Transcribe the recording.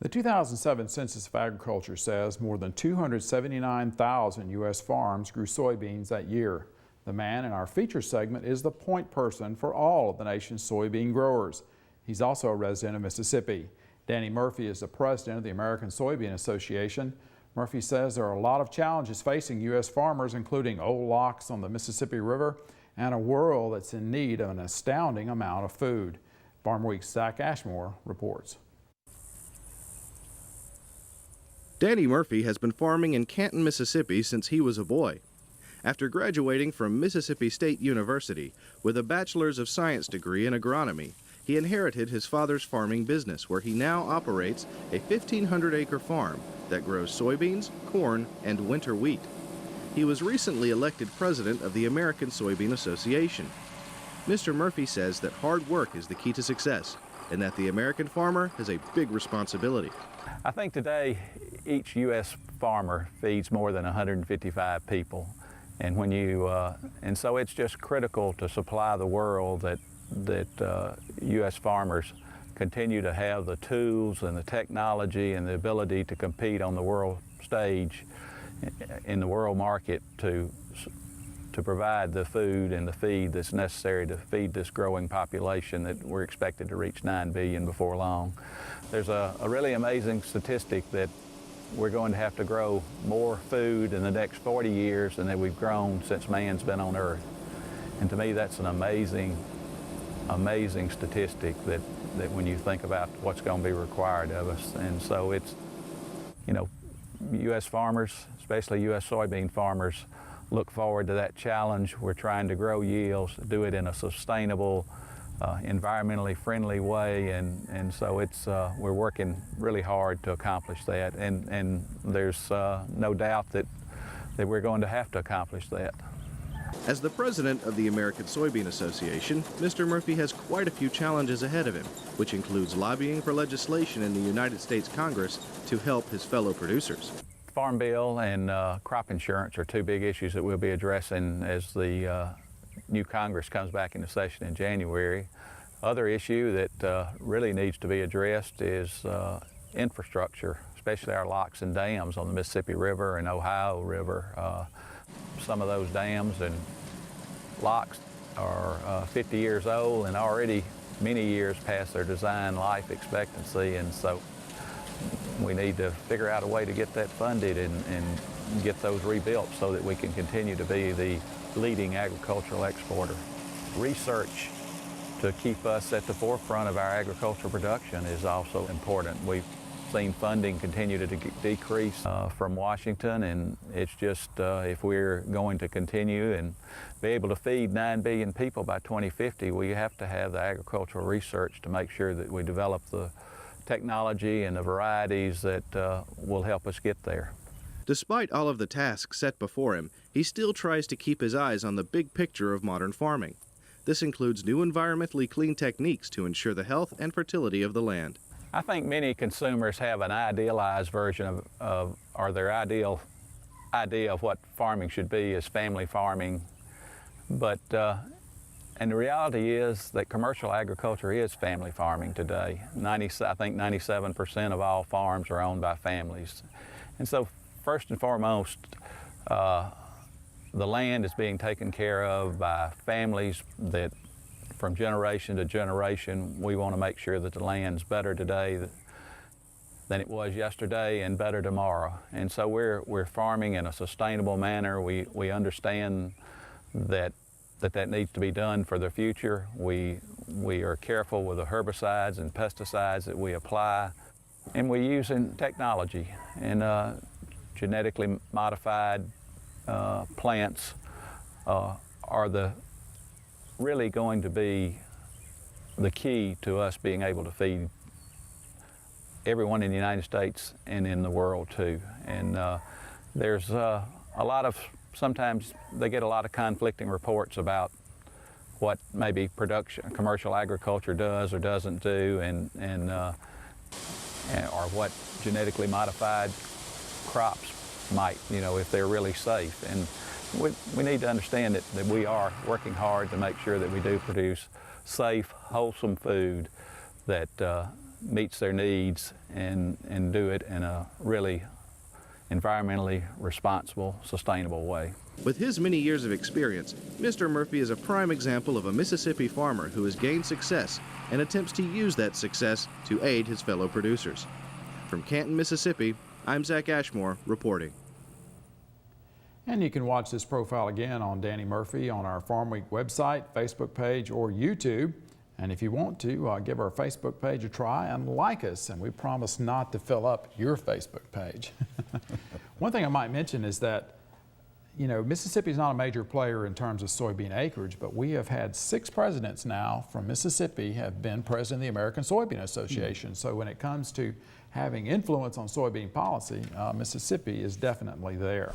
The 2007 Census of Agriculture says more than 279,000 U.S. farms grew soybeans that year. The man in our feature segment is the point person for all of the nation's soybean growers. He's also a resident of Mississippi. Danny Murphy is the president of the American Soybean Association. Murphy says there are a lot of challenges facing U.S. farmers, including old locks on the Mississippi River and a world that's in need of an astounding amount of food. Farmweek's Zach Ashmore reports. Danny Murphy has been farming in Canton, Mississippi since he was a boy. After graduating from Mississippi State University with a Bachelor's of Science degree in agronomy, he inherited his father's farming business, where he now operates a 1,500-acre farm that grows soybeans, corn, and winter wheat. He was recently elected president of the American Soybean Association. Mr. Murphy says that hard work is the key to success, and that the American farmer has a big responsibility. I think today each U.S. farmer feeds more than 155 people, and so it's just critical to supply the world that U.S. farmers continue to have the tools and the technology and the ability to compete on the world stage in the world market to provide the food and the feed that's necessary to feed this growing population that we're expected to reach 9 billion before long. There's a really amazing statistic that we're going to have to grow more food in the next 40 years than that we've grown since man's been on Earth. And to me, that's an amazing statistic that when you think about what's going to be required of us. And so it's, U.S. farmers, especially U.S. soybean farmers, look forward to that challenge. We're trying to grow yields, do it in a sustainable, environmentally friendly way, and so we're working really hard to accomplish that, and there's no doubt that we're going to have to accomplish that. As the president of the American Soybean Association, Mr. Murphy has quite a few challenges ahead of him, which includes lobbying for legislation in the United States Congress to help his fellow producers. Farm bill and crop insurance are two big issues that we'll be addressing as the new Congress comes back into session in January. Other issue that really needs to be addressed is infrastructure, especially our locks and dams on the Mississippi River and Ohio River. Some of those dams and locks are 50 years old and already many years past their design life expectancy, and so we need to figure out a way to get that funded and get those rebuilt so that we can continue to be the leading agricultural exporter. Research to keep us at the forefront of our agricultural production is also important. We've seen funding continue to decrease from Washington, and it's just if we're going to continue and be able to feed 9 billion people by 2050, we have to have the agricultural research to make sure that we develop the technology and the varieties that will help us get there. Despite all of the tasks set before him, he still tries to keep his eyes on the big picture of modern farming. This includes new environmentally clean techniques to ensure the health and fertility of the land. I think many consumers have an idealized version or their ideal idea of what farming should be as family farming, but and the reality is that commercial agriculture is family farming today. I think 97% of all farms are owned by families. And so first and foremost, the land is being taken care of by families that from generation to generation, we want to make sure that the land's better today than it was yesterday and better tomorrow. And so we're farming in a sustainable manner. We understand that needs to be done for the future. We are careful with the herbicides and pesticides that we apply, and we're using technology and genetically modified plants are really going to be the key to us being able to feed everyone in the United States and in the world too. And there's a lot of, sometimes they get a lot of conflicting reports about what maybe commercial agriculture does or doesn't do, or what genetically modified crops might, if they're really safe. And we need to understand that we are working hard to make sure that we do produce safe, wholesome food that meets their needs and do it in a really environmentally responsible, sustainable way. With his many years of experience, Mr. Murphy is a prime example of a Mississippi farmer who has gained success and attempts to use that success to aid his fellow producers. From Canton, Mississippi, I'm Zach Ashmore reporting. And you can watch this profile again on Danny Murphy on our Farmweek website, Facebook page, or YouTube. And if you want to, give our Facebook page a try and like us, and we promise not to fill up your Facebook page. One thing I might mention is that, you know, Mississippi is not a major player in terms of soybean acreage, but we have had 6 presidents now from Mississippi have been president of the American Soybean Association. So when it comes to having influence on soybean policy, Mississippi is definitely there.